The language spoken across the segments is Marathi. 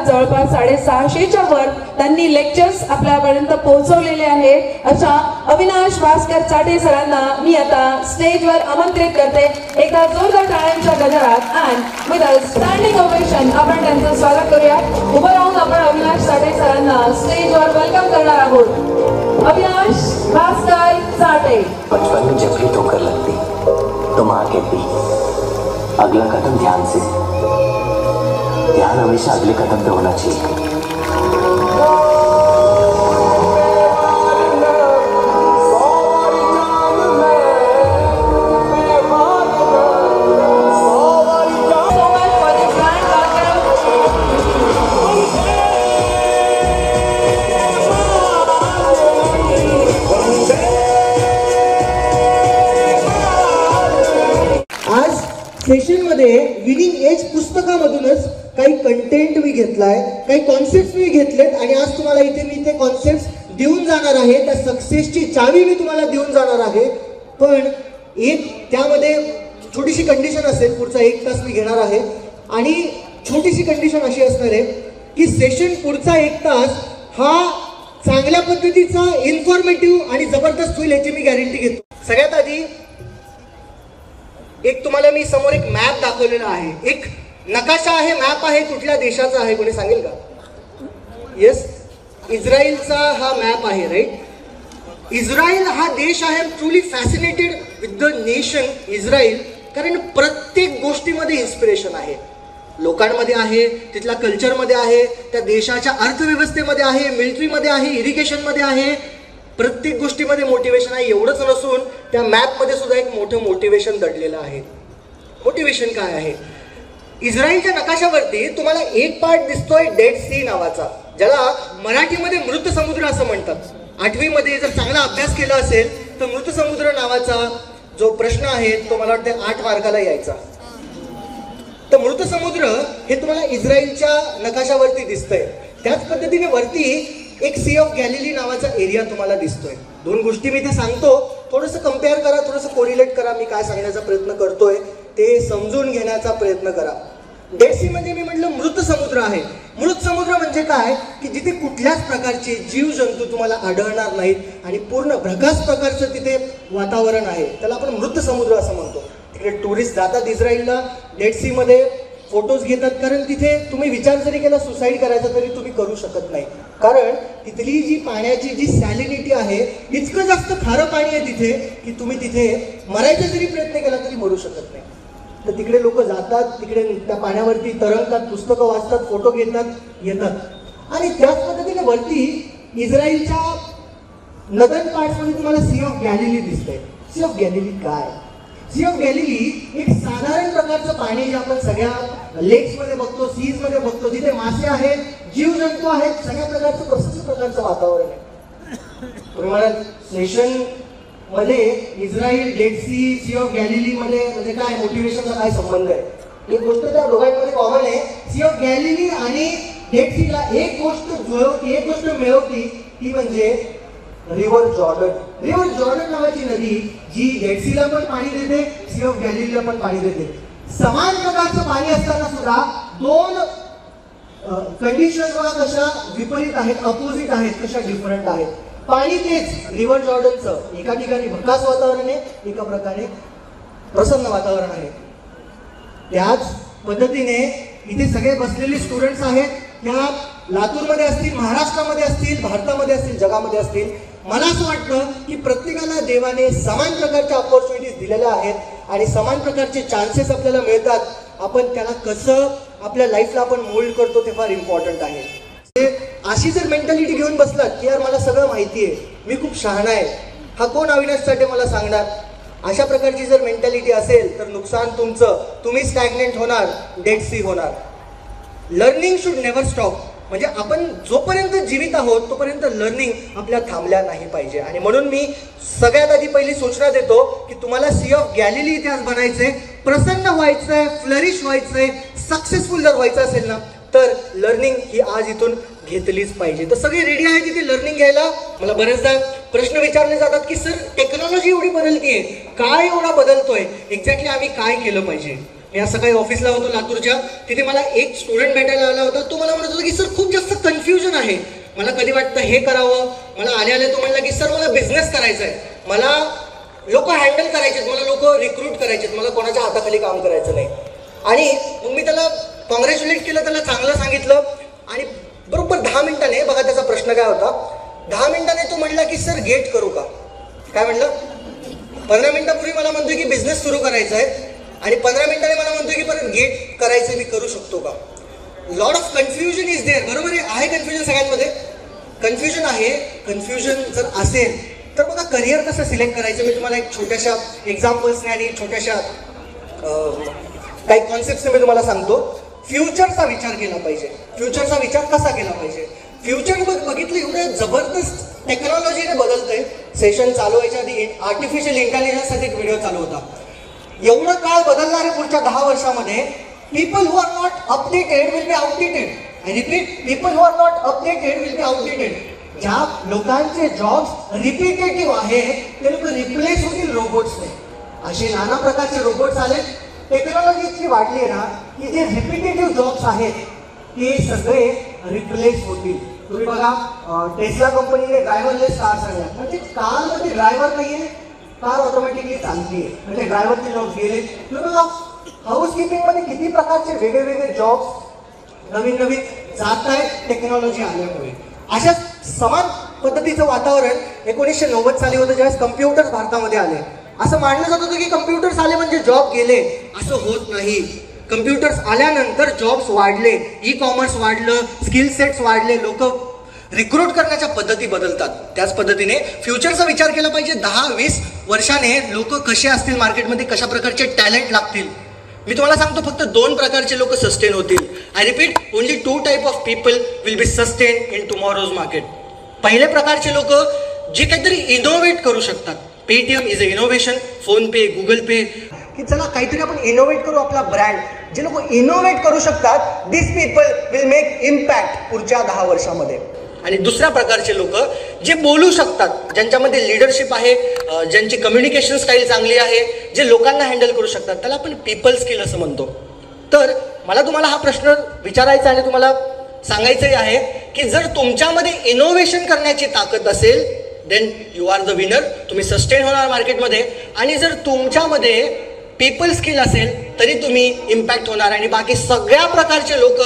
जवळपास 650च्या वर त्यांनी लेक्चर्स आपल्यापर्यंत पोहोचवलेले आहेत अशा अविनाश भास्कर चाटे सरांना मी आता स्टेजवर आमंत्रित करते. एकदा जोरदार टाळ्यांच्या गजरात and with a standing ovation आपण त्यांचं स्वागत करूया. उभं राहून आपण अविनाश चाटे सरांना स्टेजवर वेलकम करणार आहोत. अविनाश भास्कर चाटे. बचपन में जब भी ठोकर लगती तो माँ कहती अगला कदम ध्यान से, ध्यान हमेशा अगले कदम पे होना चाहिए. सेशन मध्ये विनिंग एज पुस्तकामधूनच काही कंटेंट मी घेतलाय, काही कॉन्सेप्ट मी घेतलेत आणि आज तुम्हाला इथे मी ते कॉन्सेप्ट देऊन जाणार आहे. त्या सक्सेसची चावी मी तुम्हाला देऊन जाणार आहे. पण एक त्यामध्ये छोटीशी कंडिशन असेल. पुढचा 1 तास मी घेणार आहे आणि छोटीशी कंडिशन अशी असणार आहे की सेशन पुढचा 1 तास हा चांगल्या पद्धतीचा इन्फॉर्मेटिव्ह आणि जबरदस्त होईल याची मी गॅरंटी घेतो. सगळ्यात आधी एक तुम्हाला मी समोर एक मॅप दाखवलेला आहे, एक नकाशा आहे, मॅप आहे. कुठल्या देशाचा आहे कोणी सांगेल का? येस, इस्रायलचा हा मॅप आहे. राईट, इस्रायल हा देश आहे. Truly fascinated with the nation Israel, कारण प्रत्येक गोष्टीमध्ये इन्स्पिरेशन आहे. लोकांमध्ये आहे, तिथल्या कल्चरमध्ये आहे, त्या देशाच्या अर्थव्यवस्थेमध्ये आहे, मिलिटरीमध्ये आहे, इरिगेशनमध्ये आहे. प्रत्येक गोष्टीमध्ये मोटिवेशन आहे. एवढंच नसून त्या मॅपमध्ये सुद्धा एक मोठं मोटिवेशन दडलेलं आहे. मोटिवेशन काय आहे? इस्रायलच्या नकाशावरती तुम्हाला एक पार्ट दिसतोय डेड सी नावाचा, ज्याला मराठीमध्ये मृत समुद्र असं म्हणतात. 8वी मध्ये जर चांगला अभ्यास केला असेल तर मृत समुद्र नावाचा जो प्रश्न आहे तो मला वाटतं 8 मार्काला यायचा. तर मृत समुद्र हे तुम्हाला इस्रायलच्या नकाशावरती दिसतंय. त्याच पद्धतीने वरती एक सी ऑफ गॅलिली नावाचा एरिया तुम्हाला दिसतोय. 2 गोष्टी मी इथे सांगतो, थोडंसं कम्पेअर करा, थोडंसं कोरिलेट करा. मी काय सांगण्याचा प्रयत्न करतोय ते समजून घेण्याचा प्रयत्न करा. डेड सी म्हणजे मी म्हटलं मृत समुद्र आहे. मृत समुद्र म्हणजे काय की जिथे कुठल्याच प्रकारचे जीव जंतू तुम्हाला आढळणार नाहीत आणि पूर्ण प्रकाश प्रकारचं तिथे वातावरण आहे. त्याला आपण मृत समुद्र असं म्हणतो. तिकडे टुरिस्ट जातात इस्रायलला, डेड सी मध्ये फोटोज घेतात, कारण तिथे तुम्ही विचार जरी केला सुसाईड करायचा तरी तुम्ही करू शकत नाही. कारण तिथली जी पाण्याची जी सॅलिनिटी आहे, इतकं जास्त खारं पाणी आहे तिथे की तुम्ही तिथे मरायचा जरी प्रयत्न केला तरी मरू शकत नाही. तर तिकडे लोक जातात, तिकडे त्या पाण्यावरती तरंगतात, पुस्तकं वाचतात, फोटो घेतात, येतात. आणि त्याच पद्धतीने वरती इस्रायलच्या नदन पार्ट्समध्ये तुम्हाला सी ऑफ गॅलिली दिसतंय. सी ऑफ गॅलिली काय? सी ऑफ गॅलिली एक साधारण प्रकारचं पाणी जे आपण सगळ्या लेक्स मध्ये बघतो, सीज मध्ये बघतो, जिथे मासे आहेत, जीवजंतू आहेत, सगळ्या प्रकारचं प्रशस्त प्रकारचं वातावरण आहे. तुम्ही म्हणाल सेशन मध्ये Israel, Dead Sea, Sea of Galilee मध्ये म्हणजे काय मोटिवेशनचा काय संबंध आहे? एक गोष्ट त्या दोघांमध्ये कॉमन आहे. सी ऑफ गॅलिली आणि डेड सीला एक गोष्ट जुळवती, एक गोष्ट मिळवती, ती म्हणजे रिव्हर जॉर्डन. रिव्हर जॉर्डन नावाची नदी जी डेड सीला पण पाणी देते, सी ऑफ गॅलिलीला पण पाणी देते. समान प्रकारचं पाणी असताना सुद्धा 2 कंडिशन कशा विपरीत आहेत, अपोजिट आहेत, कशा डिफरंट आहेत. पाणी तेच रिव्हर जॉर्डनचं एका ठिकाणी भकास वातावरण आहे, एका प्रकारे प्रसन्न वातावरण आहे. त्याच पद्धतीने इथे सगळे बसलेले स्टुडंट्स आहेत, त्या लातूरमध्ये असतील, महाराष्ट्रामध्ये असतील, भारतामध्ये असतील, जगामध्ये असतील. मला असं वाटतं की प्रत्येकाला देवाने समान प्रकारच्या ऑपॉर्च्युनिटीज दिलेल्या आहेत आणि समान प्रकारचे चान्सेस आपल्याला मिळतात. आपण त्याला कसं आपल्या लाईफला आपण मोल्ड करतो ते फार इम्पॉर्टंट आहे. अशी जर मेंटॅलिटी घेऊन बसलात की यार मला सगळं माहिती आहे, मी खूप शहाणा आहे, हा कोण अविनाश चाटे मला सांगणार, अशा प्रकारची जर मेंटॅलिटी असेल तर नुकसान तुमचं, तुम्ही स्टॅग्नेंट होणार, डेड सी होणार. Learning should never stop. म्हणजे आपण जोपर्यंत जीवित आहोत तोपर्यंत लर्निंग आपल्या थांबल्या नाही पाहिजे. आणि म्हणून मी सगळ्यात आधी पहिली सूचना देतो की तुम्हाला सी ऑफ गॅलिली इतिहास बनायचंय, प्रसन्न व्हायचंय, फ्लरिश व्हायचंय, सक्सेसफुल जर व्हायचं असेल ना तर लर्निंग ही आज इथून घेतलीच पाहिजे. तर सगळे रेडी आहे तिथे लर्निंग घ्यायला. मला बरेचदा प्रश्न विचारले जातात की सर टेक्नॉलॉजी एवढी बदलतीये, काय एवढा बदलतोय, एक्झॅक्टली आम्ही काय केलं पाहिजे. मी आज सकाळी ऑफिसला होतो लातूरच्या, तिथे मला एक स्टुडंट भेटायला आला होता. तो मला म्हणत होता की सर खूप जास्त कन्फ्युजन आहे, मला कधी वाटतं हे करावं. मला आले तो म्हणला की सर मला बिझनेस करायचा आहे, मला लोक हँडल करायचे आहेत, मला लोक रिक्रूट करायचे आहेत, मला कोणाच्या हाताखाली काम करायचं नाही. आणि मग मी त्याला कॉंग्रॅच्युलेट केलं, त्याला चांगलं सांगितलं. आणि बरोबर 10 मिनिटाने, बघा त्याचा प्रश्न काय होता, 10 मिनिटाने तो म्हणला की सर गेट करू का. काय म्हणलं, 15 मिनिटापूर्वी मला म्हणतोय की बिझनेस सुरू करायचा आहे आणि 15 मिनिटाने मला म्हणतोय की परत गेट करायचं, मी करू शकतो का. Lot of confusion is there. बरोबर आहे कन्फ्युजन सगळ्यांमध्ये, कन्फ्युजन आहे. कन्फ्युजन जर असेल तर बघा करिअर कसं सिलेक्ट करायचं, मी तुम्हाला एक छोट्याशा एक्झाम्पल्सने आणि छोट्याशा काही कॉन्सेप्टने मी तुम्हाला सांगतो. फ्युचरचा विचार केला पाहिजे. फ्युचरचा विचार कसा केला पाहिजे. फ्युचर बघितलं एवढं जबरदस्त टेक्नॉलॉजीने बदलतंय. सेशन चालू व्हायच्या आधी आर्टिफिशियल इंटेलिजन्ससाठी एक व्हिडिओ चालू होता. एवढं काळ बदलणार आहे पुढच्या 10 वर्षामध्ये. People who are not updated will be outdated. I repeat, people who are not updated will be outdated. ज्या लोकांचे जॉब्स रिपीटेटिव्ह आहेत ते लोक रिप्लेस होतील रोबोट्सने. असे नाना प्रकारचे रोबोट्स आले. टेक्नॉलॉजी इतकी वाढली आहे ना की जे रिपीटेटिव्ह जॉब्स आहेत ते सगळे रिप्लेस होतील. तुम्ही बघा टेस्ला कंपनीने ड्रायव्हरलेस कार आणल्या, म्हणजे कारमध्ये ड्रायव्हर नाहीये, कार ऑटोमॅटिकली चालतीये, म्हणजे ड्रायव्हरचे जॉब्स गेले. तुम्ही बघा हाऊसकीपिंगमध्ये किती प्रकारचे वेगळे जॉब्स नवीन जात आहेत टेक्नॉलॉजी आल्यामुळे. अशा समान पद्धतीचं वातावरण 1990 साली होतं, ज्यावेळेस कम्प्युटर्स भारतामध्ये आले. असं मानलं जात होतं की कम्प्युटर्स आले म्हणजे जॉब गेले. असं होत नाही. कम्प्युटर्स आल्यानंतर जॉब्स वाढले, ई कॉमर्स वाढलं, स्किल सेट्स वाढले, लोक रिक्रूट करण्याच्या पद्धती बदलतात. त्याच पद्धतीने फ्युचरचा विचार केला पाहिजे. 10-20 वर्षाने लोक कसे असतील मार्केटमध्ये, कशा प्रकारचे टॅलेंट लागतील. मी तुम्हाला सांगतो फक्त 2 प्रकारचे लोक सस्टेन होतील. I repeat, only 2 type of people will be sustain in tomorrow's market. पहिले प्रकारचे लोक जे काहीतरी इनोव्हेट करू शकतात. Paytm is a innovation, PhonePe, Google Pay, की चला काहीतरी आपण इनोव्हेट करू आपला ब्रँड. जे लोक इनोव्हेट करू शकतात, दिस पीपल विल मेक इम्पॅक्ट पुढच्या 10 वर्षामध्ये. आणि दुसऱ्या प्रकारचे लोक जे बोलू शकतात, ज्यांच्यामध्ये लिडरशिप आहे, ज्यांची कम्युनिकेशन स्टाईल चांगली आहे, जे लोकांना हँडल करू शकतात, त्याला आपण पीपल स्किल असं म्हणतो. तर मला तुम्हाला हा प्रश्न विचारायचा आणि तुम्हाला सांगायचंही आहे की जर तुमच्यामध्ये इनोव्हेशन करण्याची ताकद असेल then you are the winner. तुम्ही सस्टेन होणार मार्केटमध्ये. आणि जर तुमच्यामध्ये पीपल स्किल असेल तरी तुम्ही इम्पॅक्ट होणार. आणि बाकी सगळ्या प्रकारचे लोक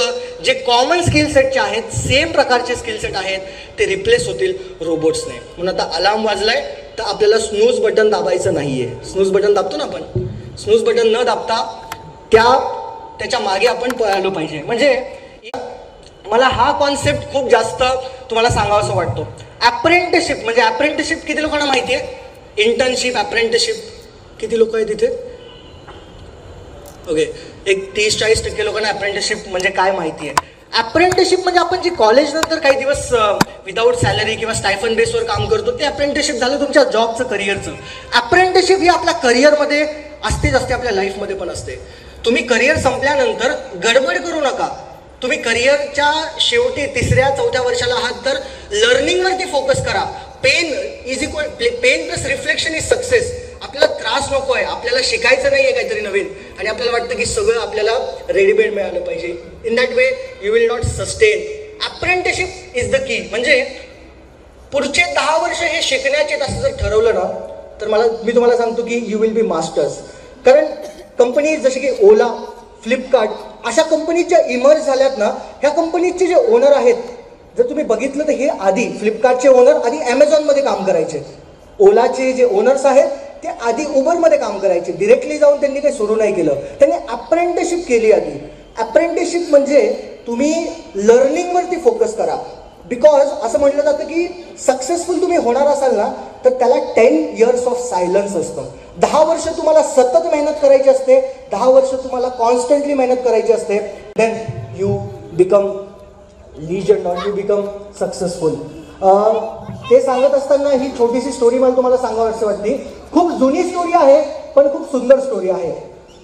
जे कॉमन स्किल सेटचे आहेत, सेम प्रकारचे स्किल सेट आहेत, ते रिप्लेस होतील रोबोट्सने. म्हणून आता अलार्म वाजलाय तर आपल्याला स्नूज बटन दाबायचं नाहीये. स्नूज बटन दाबतो ना आपण, स्नूज बटन न दाबता त्याच्या मागे आपण पळालो पाहिजे. म्हणजे मला हा कॉन्सेप्ट खूप जास्त तुम्हाला सांगावासा वाटतो. अप्रेंटिसशिप म्हणजे अप्रेंटिसशिप किती लोकांना माहिती आहे? इंटर्नशिप, अप्रेंटिसशिप किती लोक आहेत तिथे? ओके, एक 30-40% लोकांना अप्रेंटिसशिप म्हणजे काय माहिती आहे. अप्रेंटिसशिप म्हणजे आपण जे कॉलेज नंतर काही दिवस विदाऊट सॅलरी किंवा स्टायफन बेसवर काम करतो ते अप्रेंटिसशिप झालं तुमच्या जॉबचं, करिअरचं. अप्रेंटिसशिप ही आपल्या करिअरमध्ये असतेच असते, आपल्या लाईफमध्ये पण असते. तुम्ही करिअर संपल्यानंतर गडबड करू नका. तुम्ही करिअरच्या शेवटी 3ऱ्या-4थ्या वर्षाला आहात तर लर्निंगवरती फोकस करा. Pain plus reflection is success. आपल्याला त्रास नको आहे, आपल्याला शिकायचं नाही आहे काहीतरी नवीन आणि आपल्याला वाटतं की सगळं आपल्याला रेडीमेड मिळालं पाहिजे. In that way you will not sustain. Apprenticeship is the की. म्हणजे पुढचे 10 वर्ष हे शिकण्याचे असं जर ठरवलं ना तर मी तुम्हाला सांगतो की यू विल बी मास्टर्स. कारण कंपनी जसे की ओला, फ्लिपकार्ट अशा कंपनी ज्या इमर्ज झाल्यात ना, ह्या कंपनीचे जे ओनर आहेत, जर तुम्ही बघितलं तर हे आधी फ्लिपकार्टचे ओनर आधी ॲमेझॉनमध्ये काम करायचे. ओलाचे जे ओनर्स आहेत ते आधी उबरमध्ये काम करायचे. डिरेक्टली जाऊन त्यांनी काही सुरू नाही केलं, त्यांनी अप्रेंटिसशिप केली आधी. अप्रेंटिसशिप म्हणजे तुम्ही लर्निंगवरती फोकस करा. बिकॉज असं म्हटलं जातं की सक्सेसफुल तुम्ही होणार असाल ना तर त्याला 10 years ऑफ सायलन्स असतं. 10 वर्ष तुम्हाला सतत मेहनत करायची असते, 10 वर्ष तुम्हाला कॉन्स्टंटली मेहनत करायची असते. देन यू बिकम लीजंड और यू बिकम सक्सेसफुल. ते सांगत असताना ही छोटीशी स्टोरी मला तुम्हाला सांगावीशी वाटते. खूप जुनी स्टोरी आहे पण खूप सुंदर स्टोरी आहे.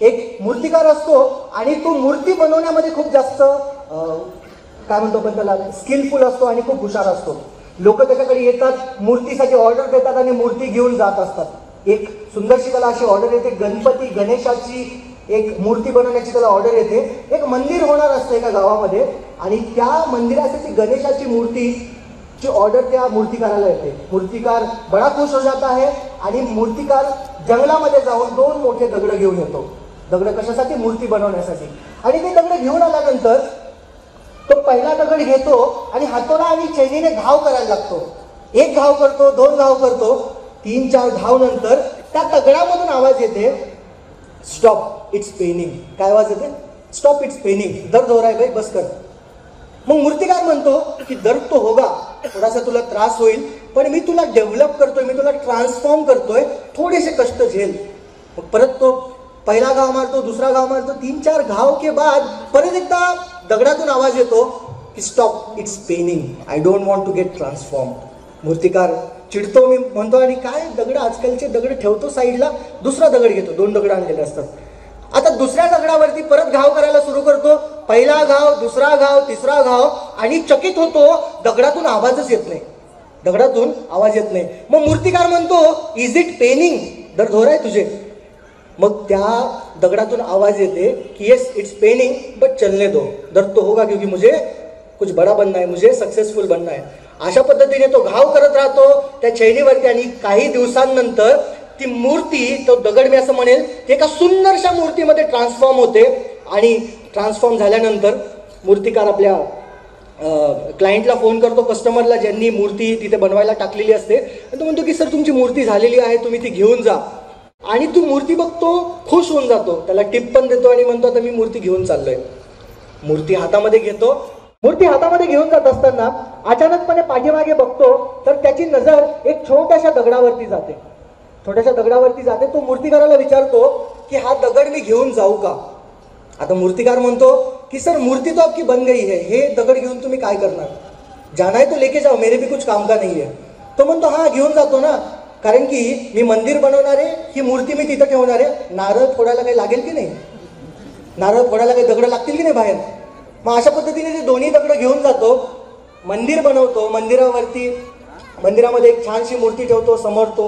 एक मूर्तिकार असतो आणि तो मूर्ती बनवण्यामध्ये खूप जास्त काय म्हणतो आपण त्याला स्किलफुल असतो आणि खूप हुशार असतो. लोक त्याच्याकडे येतात, मूर्तीसाठी ऑर्डर देतात आणि मूर्ती घेऊन जात असतात. एक सुंदरशी त्याला अशी ऑर्डर येते गणपती गणेशाची एक मूर्ती बनवण्याची त्याला ऑर्डर येते. एक मंदिर होणार असतं एका गावामध्ये आणि त्या मंदिरासाठी गणेशाची मूर्तीची ऑर्डर त्या मूर्तिकाराला येते. मूर्तिकार बडा खुश हो जाता है आणि मूर्तिकार जंगलामध्ये जाऊन 2 मोठे दगड घेऊन येतो. दगड कशासाठी? मूर्ती बनवण्यासाठी. आणि ते दगड घेऊन आल्यानंतर तो पहिला दगड घेतो आणि हातोडा आणि चैनीने घाव करायला लागतो. 1 घाव करतो, 2 घाव करतो, 3-4 घाव नंतर त्या दगडामधून आवाज येते, स्टॉप इट्स पेनिंग. काय आवाज येते? Stop it's paining. दर्द हो रहा है भाई, बस कर. मग मूर्तिकार म्हणतो की दर्द तो होगा, थोडासा तुला त्रास होईल, पण मी तुला डेव्हलप करतोय, मी तुला ट्रान्सफॉर्म करतोय, थोडेसे कष्ट झेल. मग परत तो पहिला घाव मारतो, दुसरा घाव मारतो, 3-4 घाव के बाद परत एकदा दगडातून आवाज येतो की stop it's paining, I don't want to get transform. मूर्तिकार चिडतो, मी म्हणतो आणि काय दगड, आजकालचे दगड ठेवतो साईडला, दुसरा दगड घेतो. 2 दगड आणलेले असतात. आता दुसऱ्या दगडावरती परत घाव करायला सुरू करतो. पहिला घाव, दुसरा घाव, तिसरा घाव आणि चकित होतो, दगडातून आवाजच येत नाही. दगडातून आवाज येत नाही. मग मूर्तिकार म्हणतो, इज इट पेनिंग, दर्द हो रहा है तुझे? मग त्या दगडातून आवाज येते की येस इट्स पेनिंग बट चलने दो, दर्द तो होगा क्योंकि मुझे कुछ बड़ा बनना है, मुझे सक्सेसफुल बनना है. अशा पद्धतीने तो घाव करत राहतो त्या चैनीवरती आणि काही दिवसांनंतर ती मूर्ती, तो दगड मी असं म्हणेल, ती एका सुंदरशा मूर्तीमध्ये ट्रान्सफॉर्म होते. आणि ट्रान्सफॉर्म झाल्यानंतर मूर्तिकार आपल्या क्लायंटला फोन करतो, कस्टमरला, ज्यांनी मूर्ती तिथे बनवायला टाकलेली असते. आणि तो म्हणतो की सर तुमची मूर्ती झालेली आहे, तुम्ही ती घेऊन जा. आणि तू मूर्ती बघतो, खुश होऊन जातो, त्याला टिप पण देतो आणि म्हणतो आता मी मूर्ती घेऊन चाललोय. मूर्ती हातामध्ये घेतो. मूर्ती हातामध्ये घेऊन जात असताना अचानकपणे पाठीमागे बघतो तर त्याची नजर एक छोट्याशा दगडावरती जाते. छोट्याशा दगडावरती जाते. तो मूर्तिकाराला विचारतो की हा दगड मी घेऊन जाऊ का? आता मूर्तिकार म्हणतो की सर मूर्ती तो आपकी बन गई है, हे दगड घेऊन तुम्ही काय करणार? जाना है तो लेके जाओ, मेरे भी कुछ काम का नहीं है. तो म्हणतो हा घेऊन जातो ना, कारण की मी मंदिर बनवणार आहे, ही मूर्ती मी तिथं ठेवणार आहे, नारळ फोडायला काही लागेल की नाही? नारळ फोडायला काही दगड लागतील की नाही बाहेर? मग अशा पद्धतीने ते दोन्ही दगड घेऊन जातो, मंदिर बनवतो. मंदिरामध्ये एक छानशी मूर्ती ठेवतो. समोर तो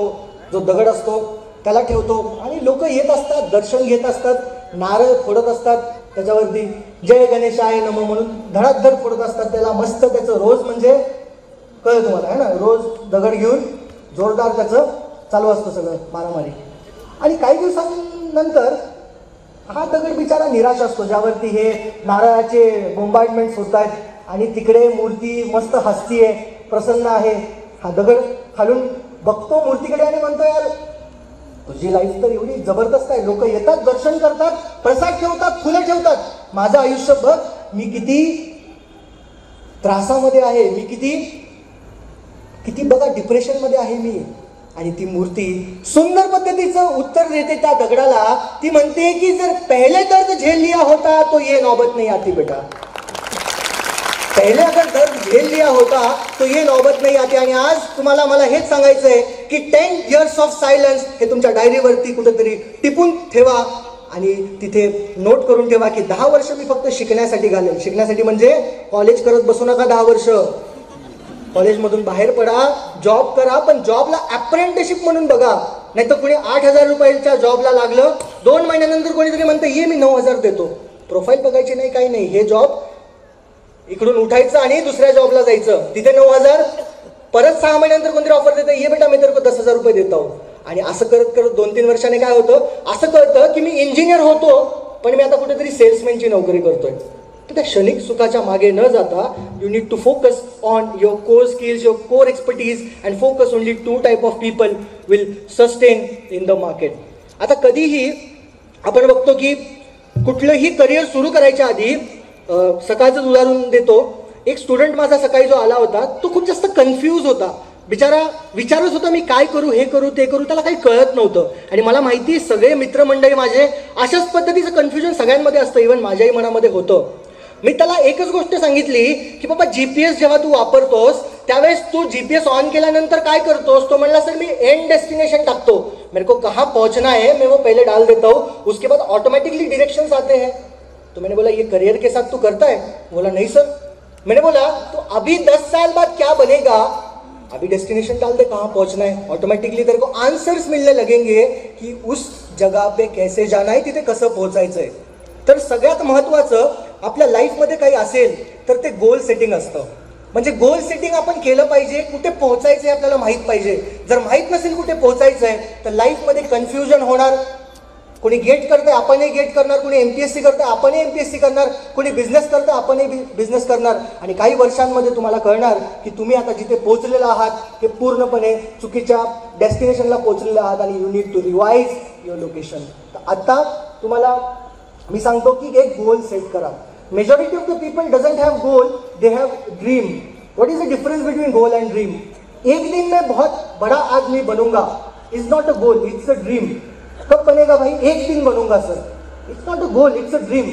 जो दगड असतो त्याला ठेवतो आणि लोक येत असतात, दर्शन घेत असतात, नारळ फोडत असतात, त्याच्यावरती जय गणेशाय नमः म्हणून धडाधड फोडत असतात. त्याला मस्त त्याचं रोज म्हणजे कळलं तुम्हाला आहे ना, रोज दगड घेऊन जोरदार त्याचं चालू असतं सगळं मारामारी. आणि काही दिवसांनंतर हा दगड बिचारा निराश असतो, ज्यावरती हे नारळाचे बोंबार्डमेंट्स होत आहेत आणि तिकडे मूर्ती मस्त हसतीये, प्रसन्न आहे. हा दगड खालून बघतो मूर्तीकडे आणि म्हणतो यार तुझी लाईफ तर एवढी जबरदस्त आहे, लोक येतात, दर्शन करतात, प्रसाद ठेवतात, फुलं ठेवतात, माझं आयुष्य बघ, मी किती त्रासामध्ये आहे, मी किती बघा डिप्रेशनमध्ये आहे मी. आणि ती मूर्ती सुंदर पद्धतीचं उत्तर देते त्या दगडाला. ती म्हणते की जर पहले दर्द झेल लिया होता तो ये नौबत नहीं आती बेटा, पहले अगर दर्द झेल लिया होता तो ये नौबत नहीं आती. आणि आज तुम्हाला मला हेच सांगायचं आहे की 10 years ऑफ सायलन्स हे तुमच्या डायरीवरती कुठेतरी टिपून ठेवा आणि तिथे नोट करून ठेवा की 10 वर्ष मी फक्त शिकण्यासाठी घालेल. शिकण्यासाठी म्हणजे कॉलेज करत बसू नका 10 वर्ष, कॉलेजमधून बाहेर पडा, जॉब करा, पण जॉबला अप्रेंटिसशिप म्हणून बघा. नाही तर कोणी 8,000 रुपयाच्या जॉबला लागलं, 2 महिन्यानंतर कोणीतरी म्हणतं ये मी 9,000 देतो. प्रोफाईल बघायची नाही, काही नाही, हे जॉब इकडून उठायचं आणि दुसऱ्या जॉबला जायचं, तिथे 9,000, परत 6 महिन्यानंतर कोणतरी ऑफर देतं, ये बेटा मी तेरे को 10,000 रुपये देता हूं. आणि असं करत करत 2-3 वर्षाने काय होतं, असं कळतं की मी इंजिनियर होतो पण मी आता कुठेतरी सेल्समॅनची नोकरी करतोय. तर त्या क्षणिक सुखाच्या मागे न जाता you need to focus on your core skills, your core expertise and focus only 2 type of people will sustain in the market. आता कधीही आपण बघतो की कुठलंही करिअर सुरू करायच्या आधी, सकाळचंच उदाहरण देतो, एक स्टुडंट माझा सकाळी जो आला होता तो खूप जास्त कन्फ्यूज होता. बिचारा विचारच होता मी काय करू, हे करू, ते करू, त्याला काही कळत नव्हतं. आणि मला माहिती सगळे मित्रमंडळी माझे अशाच पद्धतीचं कन्फ्युजन सगळ्यांमध्ये असतं, इव्हन माझ्याही मनामध्ये होतं. मी त्याला एकच गोष्ट सांगितली की बाबा GPS जेव्हा तू वापरतोस त्यावेळेस तू GPS ऑन केल्यानंतर काय करतोस? तो म्हणला सर मी एंड डेस्टिनेशन टाकतो, मेरे को कहाँ पहुंचना है मैं वो पहले डाल देता हूँ, उसके बाद ऑटोमेटिकली डायरेक्शंस आते हैं. तो मैंने बोला ये करियर के साथ तू करता है? बोला नहीं सर. मैंने बोला तो अभी 10 साल बाद क्या बनेगा, अभी डेस्टिनेशन डाल दे कहाँ पहुंचना है, ऑटोमेटिकली तेरे को आंसर्स मिलने लगेंगे कि उस जगह पे कैसे जाना आहे, तिथे कसं पोहोचायचं आहे. तर सगळ्यात महत्त्वाचं आपल्या लाईफमध्ये काही असेल तर ते गोल सेटिंग असतं. म्हणजे गोल सेटिंग आपण केलं पाहिजे, कुठे पोहोचायचं आहे आपल्याला माहीत पाहिजे. जर माहीत नसेल कुठे पोहोचायचं आहे तर लाईफमध्ये कन्फ्युजन होणार. कोणी गेट करतंय आपणही गेट करणार, कोणी MPSC करतंय आपणही MPSC करणार, कोणी बिझनेस करतंय आपणही बिझनेस करणार. आणि काही वर्षांमध्ये तुम्हाला कळणार की तुम्ही आता जिथे पोहोचलेला आहात ते पूर्णपणे चुकीच्या डेस्टिनेशनला पोहोचलेला आहात आणि you need to revise your location. तर आता तुम्हाला मी सांगतो की एक गोल सेट करा. Majority of the people doesn't have goal, they have dream. What is the difference between goal and dream? एक दिन में बहुत बड़ा आदमी बनूंगा is not a goal, it's a dream. कब बनेगा भाई? एक दिन बनूंगा sir, it's not a goal, it's a dream.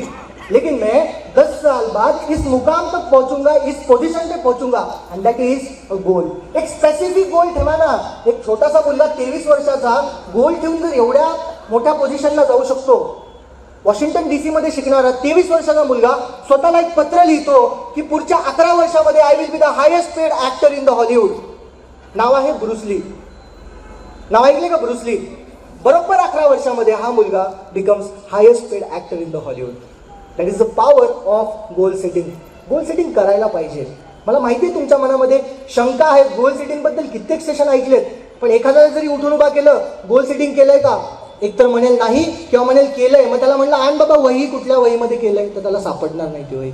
लेकिन मैं 10 साल बाद इस मुकाम तक पहुंचूंगा, इस पोजीशन पे पहुंचूंगा, and that is a goal. एक स्पेसिफिक गोल ठेवा ना. एक छोटासा मुलगा 23 वर्षाचा गोल ठेवून जर एवढ्या मोठ्या पोझिशनला जाऊ शकतो. वॉशिंग्टन DC मध्ये शिकणारा 23 वर्षाचा मुलगा स्वतःला एक पत्र लिहितो की पुढच्या 11 वर्षामध्ये I will be the highest paid actor in the Hollywood. नाव आहे ब्रुस ली. नाव ऐकले का? Bruce Lee. बरोबर 11 वर्षामध्ये हा मुलगा becomes highest paid actor in the Hollywood. That is the power of goal setting. Goal setting करायला पाहिजे. मला माहिती आहे तुमच्या मनामध्ये शंका आहेत. गोल सेटिंग बद्दल कित्येक सेशन ऐकलेत, पण एखाद्याला जरी उठून उभा केलं गोल सेटिंग केलंय का, एकतर म्हणेल नाही किंवा म्हणेल केलंय. मग त्याला म्हणलं आण बाबा वही, कुठल्या वहीमध्ये केलंय, तर त्याला सापडणार नाही ती वही.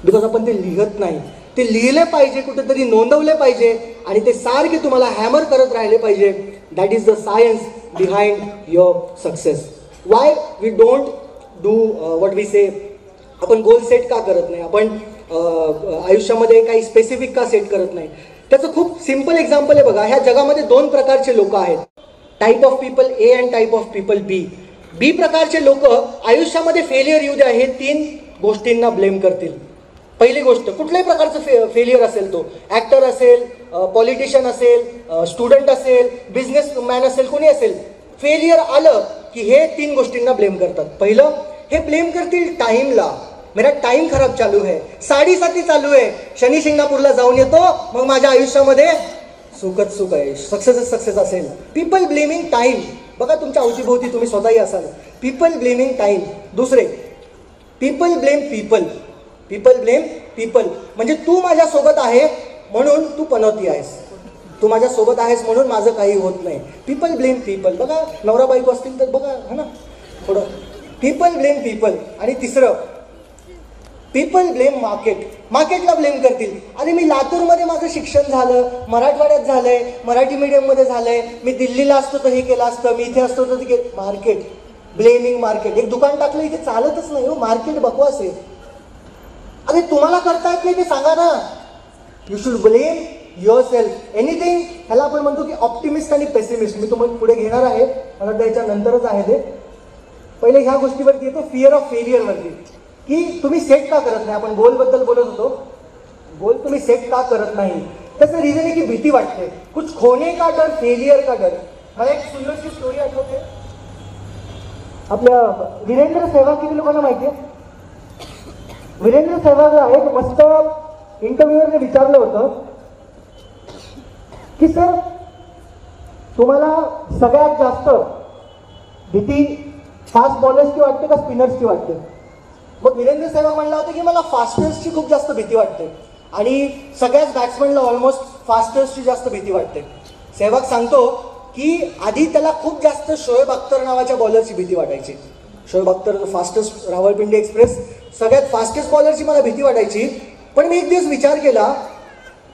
बिकॉज आपण ते लिहत नाही. ते लिहिले पाहिजे, कुठेतरी नोंदवले पाहिजे आणि ते सारखे तुम्हाला हॅमर करत राहिले पाहिजे. That is the science behind your success. Why we don't do what we say. आपण गोल सेट का करत नाही? आपण आयुष्यामध्ये काही स्पेसिफिक का सेट करत नाही? त्याचं खूप सिम्पल एक्झाम्पल आहे बघा. ह्या जगामध्ये 2 प्रकारचे लोक आहेत. Type of people A and type of people B. B प्रकारचे लोक आयुष्यामध्ये फेलियर येऊ द्या हे 3 गोष्टींना ब्लेम करतील. पहिली गोष्ट, कुठल्याही प्रकारचं फेलियर असेल, तो ॲक्टर असेल, पॉलिटिशियन असेल, स्टुडंट असेल, बिझनेसमॅन असेल, कोणी असेल, फेलियर आलं की हे 3 गोष्टींना ब्लेम करतात. पहिलं, हे ब्लेम करतील टाईमला. मेरा टाइम खराब चालू है, साडेसाती चालू आहे, शनी शिंगणापूरला जाऊन येतो, मग माझ्या आयुष्यामध्ये सुखच सुख आहे, सक्सेसच सक्सेस असेल. People blaming time. बघा तुमच्या अवतीभोवती तुम्ही स्वतःही असाल. People blaming time. दुसरे, people blame people. People blame people म्हणजे तू माझ्यासोबत आहे म्हणून तू पनवती आहेस, तू माझ्यासोबत आहेस म्हणून माझं काही होत नाही. People blame people. बघा नवरा बायको असतील तर बघा है ना थोडं. People blame people. आणि तिसरं, पीपल ब्लेम मार्केट. मार्केटला ब्लेम करतील. अरे मी लातूरमध्ये माझं शिक्षण झालं, मराठवाड्यात झालंय, मराठी मीडियममध्ये झालंय, मी दिल्लीला असतो तर हे केलं असतं, मी इथे असतो तर ते मार्केट. Blaming market. एक दुकान टाकलं इथे चालतच नाही हो, मार्केट बकवास आहे. अरे तुम्हाला करता येत नाही ते सांगा ना. You should blame your self. Anything. ह्याला आपण म्हणतो की ऑप्टिमिस्ट आणि पेसिमिस्ट. मी तुम्हाला पुढे घेणार आहे, मला त्याच्या नंतरच आहे ते. पहिले ह्या गोष्टीवरती येतो, फिअर ऑफ फेलियरवरती, की तुम्ही सेट का करत नाही. आपण गोलबद्दल बोलत होतो. गोल तुम्ही सेट का करत नाही, त्याचं रिझन आहे की भीती वाटते. कुछ खोने का डर, फेलियर का डर. मला एक सुंदरशी स्टोरी आठवते. आपल्या वीरेंद्र सहवाग किती लोकांना माहिती आहे? वीरेंद्र सहवाग जो आहे, मस्त इंटरव्ह्यूवरने विचारलं होतं की सर तुम्हाला सगळ्यात जास्त भीती फास्ट बॉलर्सची वाटते का स्पिनर्सची वाटते? मग वीरेंद्र सहवाग म्हणला होता की मला फास्टर्सची खूप जास्त भीती वाटते आणि सगळ्याच बॅट्समॅनला ऑलमोस्ट फास्टर्सची जास्त भीती वाटते. सहवाग सांगतो की आधी त्याला खूप जास्त शोएब अख्तर नावाच्या बॉलरची भीती वाटायची. शोएब अख्तर फास्टेस्ट, रावळपिंडी एक्सप्रेस, सगळ्यात फास्टेस्ट बॉलरची मला भीती वाटायची. पण मी एक दिवस विचार केला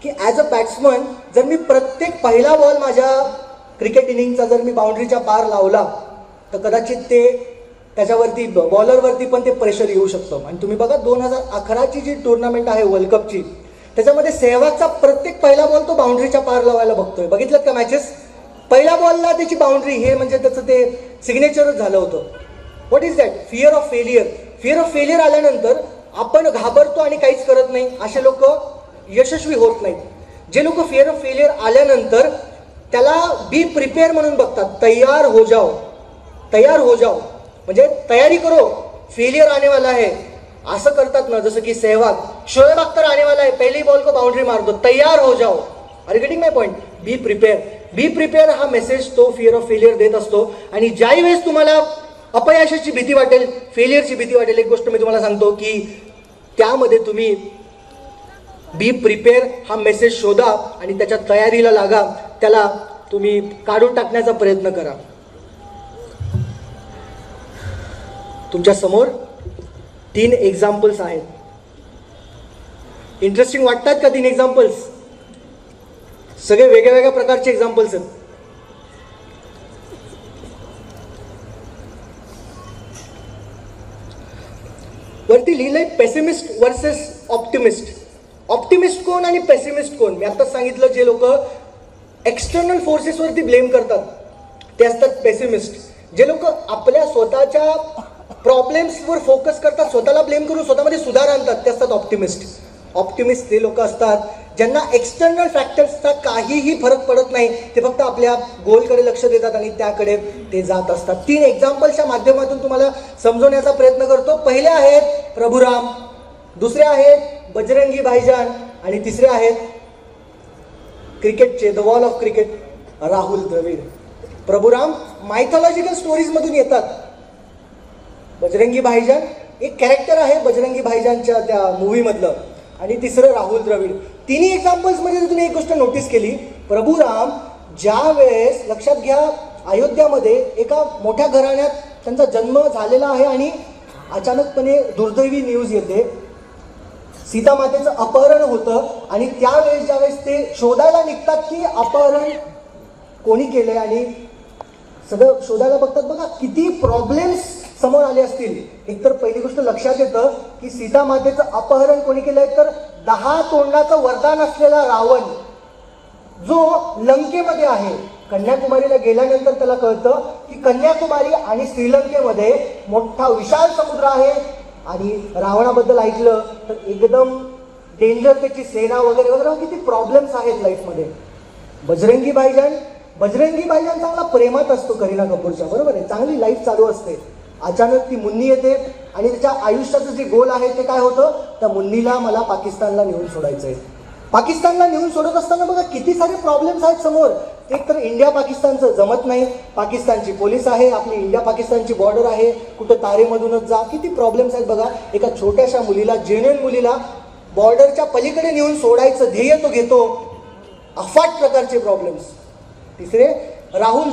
की ॲज अ बॅट्समन जर मी प्रत्येक पहिला बॉल माझ्या क्रिकेट इनिंगचा जर मी बाउंड्रीच्या पार लावला तर कदाचित ते त्याच्यावरती बॉलरवरती पण ते प्रेशर येऊ शकतं. आणि तुम्ही बघा 2011ची जी टुर्नामेंट आहे वर्ल्ड कपची, त्याच्यामध्ये सहवागचा प्रत्येक पहिला बॉल तो बाउंड्रीच्या पार लावायला बघतोय. बघितलं का मॅचेस? पहिल्या बॉलला त्याची बाउंड्री, हे म्हणजे त्याचं ते सिग्नेचरच झालं होतं. What is that? Fear of failure. Fear of failure आल्यानंतर आपण घाबरतो आणि काहीच करत नाही. असे लोक यशस्वी होत नाहीत. जे लोक फिअर ऑफ फेलियर आल्यानंतर त्याला बी प्रिपेअर म्हणून बघतात. तयार हो जाओ, तयार हो जाओ, म्हणजे तयारी करो, फेलियर आने वाला है, असं करतात ना. जसं की सहवाग, शोएब अख्तर आने वाला है, पहली बॉल को बाउंड्री मार दो, तैयार हो जाओ. Are you getting my point? Be prepare हा मेसेज तो फिअर ऑफ फेलियर देत असतो. आणि ज्याही वेळेस तुम्हाला अपयशाची भीती वाटेल, फेलियरची भीती वाटेल, एक गोष्ट मी तुम्हाला सांगतो की त्यामध्ये तुम्ही बी प्रिपेअर हा मेसेज शोधा आणि त्याच्या तयारीला लागा, त्याला तुम्ही काढून टाकण्याचा प्रयत्न करा. तुमच्या समोर 3 एक्झाम्पल्स आहेत. इंटरेस्टिंग वाटतात का 3 एक्झाम्पल्स? सगळे वेगळ्या वेगळ्या प्रकारचे एक्झाम्पल्स आहेत. वरती लिहिलंय पेसिमिस्ट वर्सेस ऑप्टिमिस्ट. ऑप्टिमिस्ट कोण आणि पेसिमिस्ट कोण? मी आताच सांगितलं, जे लोक एक्सटर्नल फोर्सेसवरती ब्लेम करतात ते असतात पेसिमिस्ट. जे लोक आपल्या स्वतःच्या प्रॉब्लेम्सवर फोकस करतात, स्वतःला ब्लेम करून स्वतःमध्ये सुधार आणतात, ते असतात ऑप्टिमिस्ट. ऑप्टिमिस्ट ते लोक असतात ज्यांना एक्सटर्नल फॅक्टर्सचा काहीही फरक पडत नाही, ते फक्त आपल्या गोलकडे लक्ष देतात आणि त्याकडे ते जात असतात. 3 एक्झाम्पल्सच्या माध्यमातून तुम्हाला समजवण्याचा प्रयत्न करतो. पहिले आहेत प्रभुराम, दुसरे आहेत बजरंगी भाईजान आणि तिसरे आहेत क्रिकेटचे the wall of cricket Rahul Dravid. Prabhuram mythological stories मधून येतात. बजरंगी भाईजान एक कॅरेक्टर आहे बजरंगी भाईजानच्या त्या मूवी मधलं, आणि तिसरं राहुल द्रविड. तिन्ही एक्झाम्पल्स मध्ये तुम्ही एक गोष्ट नोटीस केली, प्रभुराम ज्या वेळेस, लक्षात घ्या, अयोध्यामध्ये एका मोठ्या घराण्यात त्यांचा जन्म झालेला आहे आणि अचानकपणे दुर्दैवी न्यूज येते, सीता मातेचं अपहरण होतं. आणि त्यावेळेस ज्यावेळेस ते शोधायला निघतात की अपहरण कोणी केलंय आणि सगळं शोधायला बघतात, बघा किती प्रॉब्लेम्स समोर आले असतील. एकतर पहिली गोष्ट लक्षात येतं की सीता मातेचं अपहरण कोणी केलंय, तर 10 तोंडाचं वरदान असलेला रावण, जो लंकेमध्ये आहे. कन्याकुमारीला गेल्यानंतर त्याला कळतं की कन्याकुमारी आणि श्रीलंकेमध्ये मोठा विशाल समुद्र आहे, आणि रावणाबद्दल ऐकलं तर एकदम डेंजर, त्याची सेना वगैरे वगैरे, किती प्रॉब्लेम्स आहेत लाईफमध्ये. बजरंगी भाईजान चांगला प्रेमात असतो करीना कपूरच्या, बरोबर आहे, चांगली लाईफ चालू असते. अचानक ती मुन्नी येते आणि त्याच्या आयुष्याचं जे गोल आहे ते काय होतं, त्या मुन्नीला मला पाकिस्तानला नेऊन सोडायचंय. पाकिस्तानला नेऊन सोडत असताना बघा किती सारे प्रॉब्लेम्स आहेत समोर. एक तर इंडिया पाकिस्तानचं जमत नाही, पाकिस्तानची पोलीस आहे, आपली इंडिया पाकिस्तानची बॉर्डर आहे, कुठं तारेमधूनच जा, किती प्रॉब्लेम्स आहेत बघा. एका छोट्याशा मुलीला, जेन्युइन मुलीला बॉर्डरच्या पलीकडे नेऊन सोडायचं ध्येय तो घेतो. अफाट प्रकारचे प्रॉब्लेम्स. तिसरे राहुल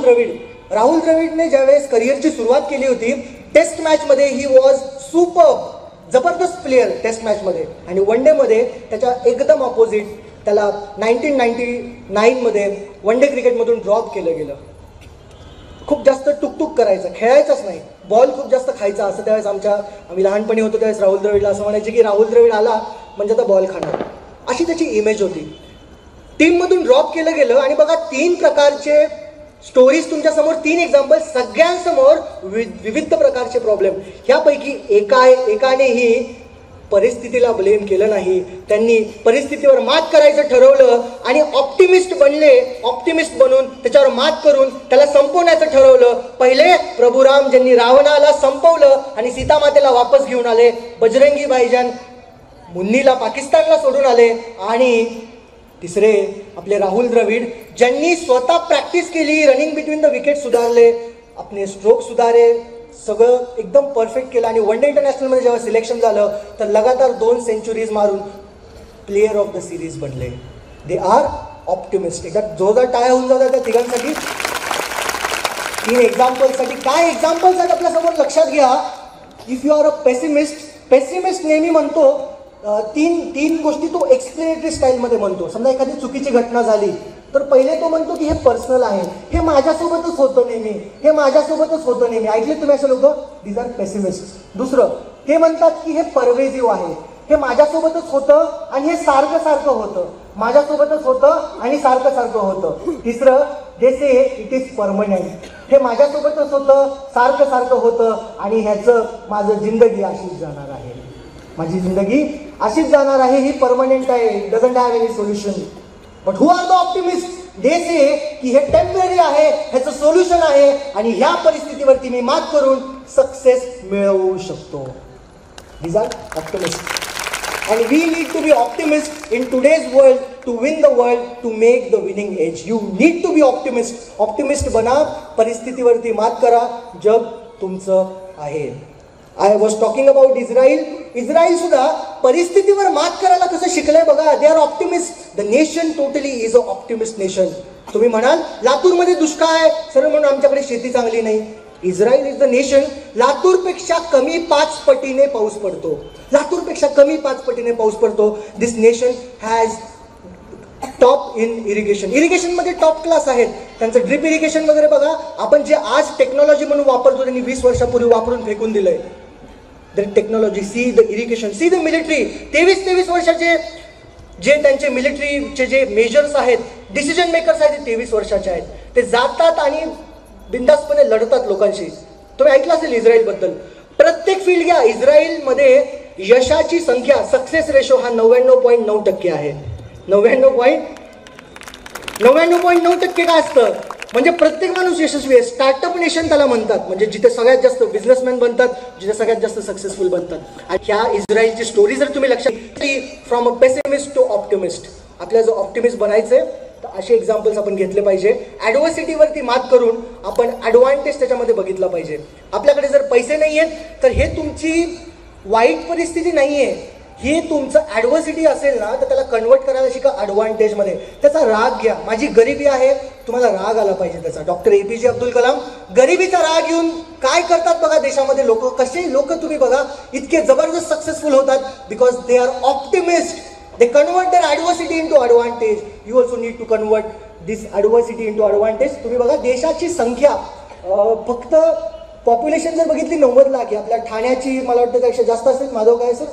द्रविडने ज्यावेळेस करिअरची सुरुवात केली होती, टेस्ट मॅचमध्ये ही वॉज सुपर्ब, जबरदस्त प्लेयर टेस्ट मॅचमध्ये, आणि वन डेमध्ये त्याच्या एकदम ऑपोजिट त्याला 1999 मध्ये वन डे क्रिकेटमधून ड्रॉप केलं गेलं. खूप जास्त टुकटुक करायचं, खेळायचंच नाही, बॉल खूप जास्त खायचा, असं त्यावेळेस आम्ही लहानपणी होतो त्यावेळेस राहुल द्रविडला असं म्हणायचे की राहुल द्रविड आला म्हणजे आता बॉल खाणार, अशी त्याची इमेज होती. टीममधून ड्रॉप केलं गेलं आणि बघा 3 प्रकारचे स्टोरीज तुमच्यासमोर, 3 एक्झाम्पल, सगळ्यांसमोर विविध प्रकारचे प्रॉब्लेम. ह्यापैकी एकानेही परिस्थितीला ब्लेम केलं नाही, त्यांनी परिस्थितीवर मात करायचं ठरवलं आणि ऑप्टिमिस्ट बनले. ऑप्टिमिस्ट बनून त्याच्यावर मात करून त्याला संपवण्याचं ठरवलं. पहिले प्रभुराम ज्यांनी रावणाला संपवलं आणि सीतामातेला वापस घेऊन आले, बजरंगी भाईजान मुन्नीला पाकिस्तानला सोडून आले, आणि तिसरे आपले राहुल द्रविड ज्यांनी स्वतः प्रॅक्टिस केली, रनिंग बिटवीन द विकेट सुधारले, आपले स्ट्रोक सुधारले, सगळं एकदम परफेक्ट केलं, आणि वन डे इंटरनॅशनलमध्ये जेव्हा सिलेक्शन झालं तर लगातार 2 सेंचुरीज मारून प्लेयर ऑफ द सिरीज बनले. दे आर ऑप्टिमिस्ट. एकदा जोरदार टाळ्या होऊन जातात त्या तिघांसाठी, 3 एक्झाम्पल्ससाठी. काय एक्झाम्पल्स आहेत आपल्यासमोर लक्षात घ्या. If you are a pessimist नेहमी म्हणतो 3 गोष्टी तो एक्सप्लेनेटरी स्टाईलमध्ये म्हणतो. समजा एखादी चुकीची घटना झाली तर पहिले तो म्हणतो की हे पर्सनल आहे, हे माझ्यासोबतच होतं नेहमी, हे माझ्यासोबतच होतं नेहमी. ऐकले तुम्ही असे लोक? These are pessimist. दुसरं, हे म्हणतात की हे परवेजिव्ह आहे, हे माझ्यासोबतच होतं आणि हे सारखं सारखं होतं, माझ्यासोबतच होतं आणि सारखं सारखं होतं. तिसरं, दे से इट इज परमनंट, हे माझ्यासोबतच होतं, सारखं सारखं होतं आणि ह्याचं माझं जिंदगी अशीच जाणार आहे, माझी जिंदगी अशीच जाणार आहे, ही परमनंट आहे, doesn't have any solution. But who are the optimist? They say की हे टेम्पररी आहे, ह्याचं सोल्युशन आहे आणि ह्या परिस्थितीवरती मी मात करून सक्सेस मिळवू शकतो. These are optimist. and we need to be optimists in today's world to win the world, to make the winning edge. You need to be optimist बना, परिस्थितीवरती मात करा, जग तुमचं आहे. I was talking about Israel सुद्धा परिस्थितीवर मात करायला कसं शिकलंय बघा. दे are optimist. The nation totally is a optimist nation. तुम्ही म्हणाल लातूरमध्ये दुष्काळ आहे सर म्हणून आमच्याकडे शेती चांगली नाही. Israel is the nation. लातूरपेक्षा कमी 5 पटीने पाऊस पडतो. लातूरपेक्षा कमी 5 पटीने पाऊस पडतो. This nation has top in irrigation मध्ये टॉप क्लास आहेत. त्यांचं ड्रिप इरिगेशन वगैरे बघा. आपण जे आज टेक्नॉलॉजी म्हणून वापरतो त्यांनी 20 वर्षापूर्वी वापरून फेकून दिलंय. The technology, see the irrigation, see the military. 23 वर्षाचे जे त्यांचे मिलिटरीचे जे मेजर्स आहेत, डिसिजन मेकर्स आहेत, ते 23 वर्षाचे आहेत. ते जातात आणि बिंदासपणे लढतात लोकांशी. तुम्ही ऐकलं असेल इस्रायलबद्दल. प्रत्येक फील्ड घ्या. इस्रायलमध्ये यशाची संख्या, सक्सेस रेशो हा 99.9% आहे. 99.9% काय असतं म्हणजे प्रत्येक माणूस यशस्वी आहे. स्टार्टअप नेशन त्याला म्हणतात. म्हणजे जिथे सगळ्यात जास्त बिझनेसमॅन बनतात, जिथे सगळ्यात जास्त सक्सेसफुल बनतात. आणि ह्या इस्रायलची स्टोरी जर तुम्ही लक्षात घेतली, from a pessimist to optimist, आपल्याला जो ऑप्टिमिस्ट बनायचंय तर असे एक्झाम्पल्स आपण घेतले पाहिजे. ॲडव्हर्सिटीवरती मात करून आपण ॲडव्हान्टेज त्याच्यामध्ये बघितला पाहिजे. आपल्याकडे जर पैसे नाही आहेत तर हे तुमची वाईट परिस्थिती नाही आहे. हे तुमचं ॲडव्हर्सिटी असेल ना तर त्याला कन्वर्ट करायला शिका ॲडव्हान्टेजमध्ये. त्याचा राग घ्या. माझी गरिबी आहे, तुम्हाला राग आला पाहिजे त्याचा. डॉक्टर APJ अब्दुल कलाम गरिबीचा राग घेऊन काय करतात बघा देशामध्ये. कसे लोक तुम्ही बघा इतके जबरदस्त सक्सेसफुल होतात because they are optimist. They convert their adversity into advantage. You also need to convert this adversity into advantage. तुम्ही बघा देशाची संख्या फक्त पॉप्युलेशन जर बघितली 90 लाख आहे. आपल्या ठाण्याची मला वाटतं त्यापेक्षा जास्त असेल. माधव काय सर?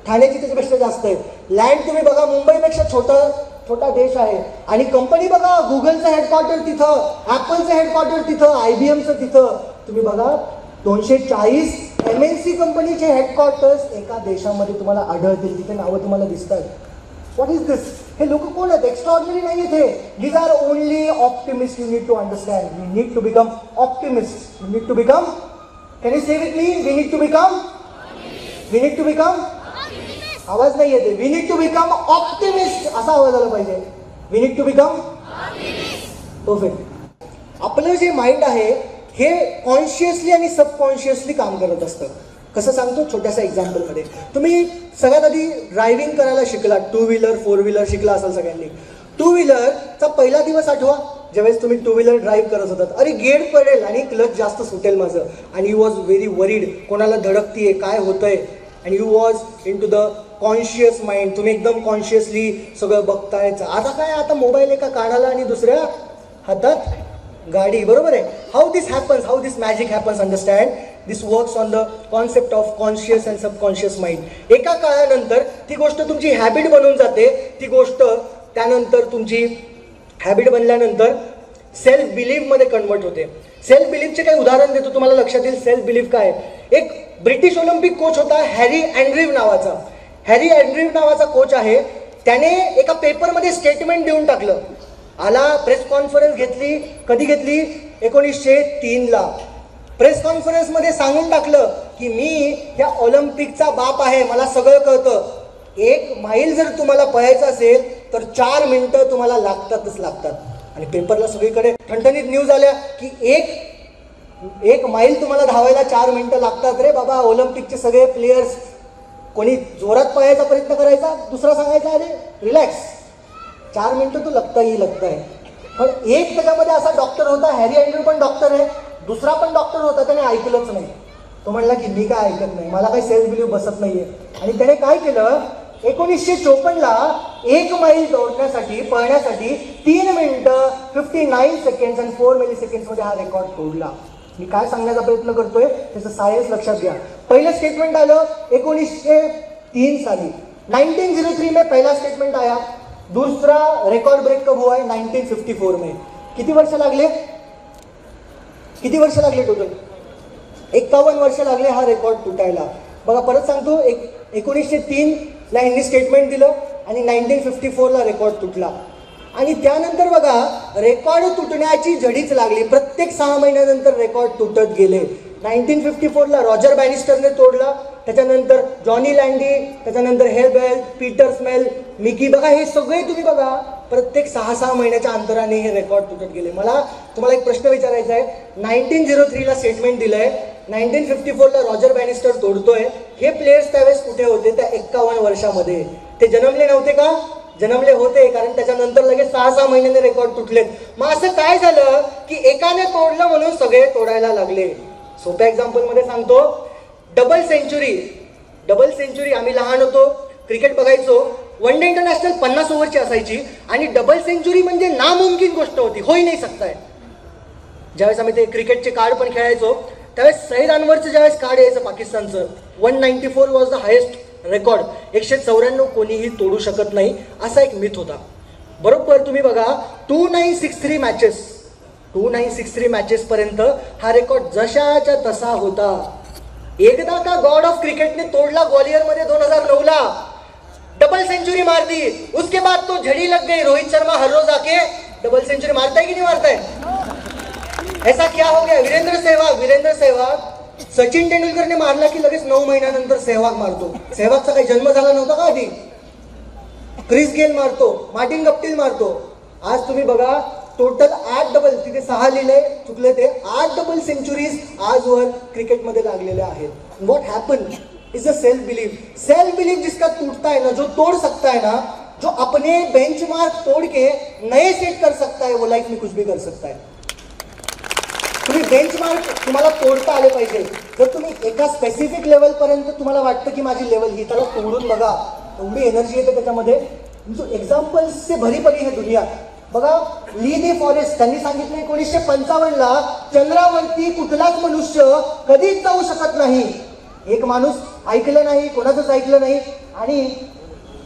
ठाण्याची त्याच्यापेक्षा जास्त आहे. लँड तुम्ही बघा मुंबईपेक्षा छोटा देश आहे. आणि कंपनी बघा, गुगलचं हेडक्वार्टर तिथं, ॲपलचं हेडक्वार्टर तिथं, IBMचं तिथं. तुम्ही बघा 240 MNC कंपनीचे हेडक्वार्टर्स एका देशामध्ये तुम्हाला आढळतील. तिथे नावं तुम्हाला दिसतात. What is this? हे लोक कोण आहेत? एक्स्ट्रॉर्डिनरी नाही आहेत हे. These are only optimist. You need to understand. We need to become optimist. We need to become, can you say with me? We need to become आवाज नाही येते. We need to become optimist असा आवाज आला पाहिजे. We need to become perfect. आपलं जे माइंड आहे हे कॉन्शियसली आणि सबकॉन्शियसली काम करत असतं. कसं सांगतो छोट्याशा एक्झाम्पलमध्ये. तुम्ही सगळ्यात आधी ड्रायव्हिंग करायला शिकला, 2 व्हीलर 4 व्हीलर शिकला असाल सगळ्यांनी. 2 व्हीलरचा पहिला दिवस आठवा ज्यावेळेस तुम्ही 2 व्हीलर ड्राईव्ह करत होतात. अरे गेट पडेल आणि क्लच जास्त सुटेल माझं. आणि यू वॉज व्हेरी वरीड. कोणाला धडकतीये, काय होतंय. And you was in to the conscious mind. तुम्ही एकदम कॉन्शियसली सगळं बघतायचं. आता काय, आता मोबाईल एका कानाला आणि दुसऱ्या हातात गाडी. बरोबर आहे. How this happens, how this magic happens, understand. This works on the concept of conscious and subconscious mind. एका काळानंतर ती गोष्ट तुमची हॅबिट बनून जाते. ती गोष्ट त्यानंतर तुमची हॅबिट बनल्यानंतर सेल्फ बिलीफमध्ये कन्वर्ट होते. सेल्फ बिलीफचे काही उदाहरण देतो तुम्हाला लक्षात येईल. सेल्फ बिलीफ काय? एक ब्रिटिश ऑलिम्पिक कोच होता हॅरी अँड्रीव नावाचा. हॅरी अँड्रीव नावाचा कोच आहे. त्याने एका पेपरमध्ये स्टेटमेंट देऊन टाकलं. आला प्रेस कॉन्फरन्स घेतली. कधी घेतली? 1903ला. प्रेस कॉन्फरन्समध्ये सांगून टाकलं की मी या ऑलिम्पिकचा बाप आहे, मला सगळं कळतं. 1 मैल जर तुम्हाला पळायचं असेल तर 4 मिनिटं तुम्हाला लागतात. आणि पेपरला सगळीकडे ठणठणीत न्यूज आल्या की एक मैल तुम्हाला धावायला 4 मिनिटं लागतात. रे बाबा, ऑलिम्पिकचे सगळे प्लेयर्स कोणी जोरात पळायचा प्रयत्न करायचा, दुसरा सांगायचा अरे रिलॅक्स, 4 मिनिटं तो लगता है. पण एक त्याच्यामध्ये असा डॉक्टर होता, हॅरी अँड्रू पण डॉक्टर आहे, दुसरा पण डॉक्टर होता, त्याने ऐकलंच नाही. तो म्हणला की मी काय ऐकत नाही, मला काही सेल्फ बिलीफ बसत नाहीये. आणि त्याने काय केलं, 1954ला 1 मैल पळण्यासाठी 3 मिनिटं 59 सेकंड्स आणि 4 मिलीसेकंड्समध्ये हा रेकॉर्ड तोडला. मी काय सांगण्याचा प्रयत्न करतोय त्याचं सायन्स लक्षात घ्या. पहिलं स्टेटमेंट आलं 1903 साली. 1903 में पहला स्टेटमेंट आया. दूसरा रेकॉर्ड ब्रेक कब हुआ है? 1954 में. किती वर्ष लागले टोटल? 51 वर्ष लागले हा रेकॉर्ड तुटायला. बघा परत सांगतो, 1903ला यांनी स्टेटमेंट दिलं आणि 1954ला रेकॉर्ड तुटला. आणि त्यानंतर बघा रेकॉर्ड तुटण्याची झडीच लागली. प्रत्येक 6 महिन्यानंतर रेकॉर्ड तुटत गेले. 1954ला रॉजर बॅनिस्टरने तोडला, त्याच्यानंतर जॉनी लँडी, त्याच्यानंतर हेबेल, पीटर स्मेल, मिकी, बघा हे सगळे तुम्ही बघा प्रत्येक 6-6 महिन्याच्या अंतराने हे रेकॉर्ड तुटत गेले. मला तुम्हाला एक प्रश्न विचारायचा आहे. 1903ला स्टेटमेंट दिलंय, 1954ला रॉजर बॅनिस्टर तोडतोय. हे प्लेयर्स त्यावेळेस कुठे होते? त्या 51 वर्षामध्ये ते जन्मले नव्हते का? जन्मले होते, कारण त्याच्यानंतर लगेच 6-6 महिन्याने रेकॉर्ड तुटलेत. मग असं काय झालं की एकाने तोडलं म्हणून सगळे तोडायला लागले? सोप्या एक्झाम्पल मध्ये सांगतो. डबल सेंचुरी आम्ही लहान होतो, क्रिकेट बघायचो. वन डे इंटरनॅशनल 50 ओव्हरची असायची आणि डबल सेंचुरी म्हणजे नामुमकिन गोष्ट होती, होई नाही सकताय. ज्यावेळेस आम्ही ते क्रिकेटचे कार्ड पण खेळायचो त्यावेळेस सईद अनवरचं ज्यावेळेस कार्ड यायचं पाकिस्तानचं 194 वॉज द हायेस्ट रेकॉर्ड. 194 कोणीही तोडू शकत नाही असा एक मिथ होता. बरोबर तुम्ही बघा 2963 मॅचेस पर्यंत हा रेकॉर्ड जशाच्या तसा होता. एकदा का गॉड ऑफ क्रिकेटने तोडला ग्वालियर मध्ये 2009ला, डबल सेंचुरी मार दी. उसके बाद तो झड़ी लग गई. रोहित शर्मा हर रोज आके डबल सेंचुरी मारता है कि नहीं मारता है? ऐसा क्या हो गया? वीरेंद्र सहवाग सचिन तेंडुलकरने मारला की लगेच 9 महिन्यानंतर सहवाग मारतो. सहवागचा काही जन्म झाला नव्हता का आधी? क्रिस गेल मारतो, मार्टिन गप्टिल मारतो. आज तुम्ही बघा टोटल 8 डबल, तिथे 6 लिहिले चुकले ते 8 डबल सेंचुरीज आजवर क्रिकेटमध्ये लागलेल्या आहेत. What happen is a self belief जिसका टूटता है ना, जो तोड़ सकता है ना, जो अपने बेंचमार्क तोड़ के नए सेट कर सकता है, वो लाइफ में कुछ भी कर सकता है. तुम्ही बेंचमार्क तुम्हाला तोडता आले पाहिजे. जर तुम्ही एका स्पेसिफिक लेवल पर्यंत तुम्हाला वाटतं की माझी लेवल ही, त्याला तोडून बघा, एवढी एनर्जी येते त्याच्यामध्ये. एक्झाम्पल्स से भरी पडी है दुनिया. बघा ली दी फॉरेस्ट त्यांनी सांगितलं 1955ला चंद्रावरती कुठलाच मनुष्य कधीच जाऊ शकत नाही. एक माणूस ऐकलं नाही, कोणाचंच ऐकलं नाही आणि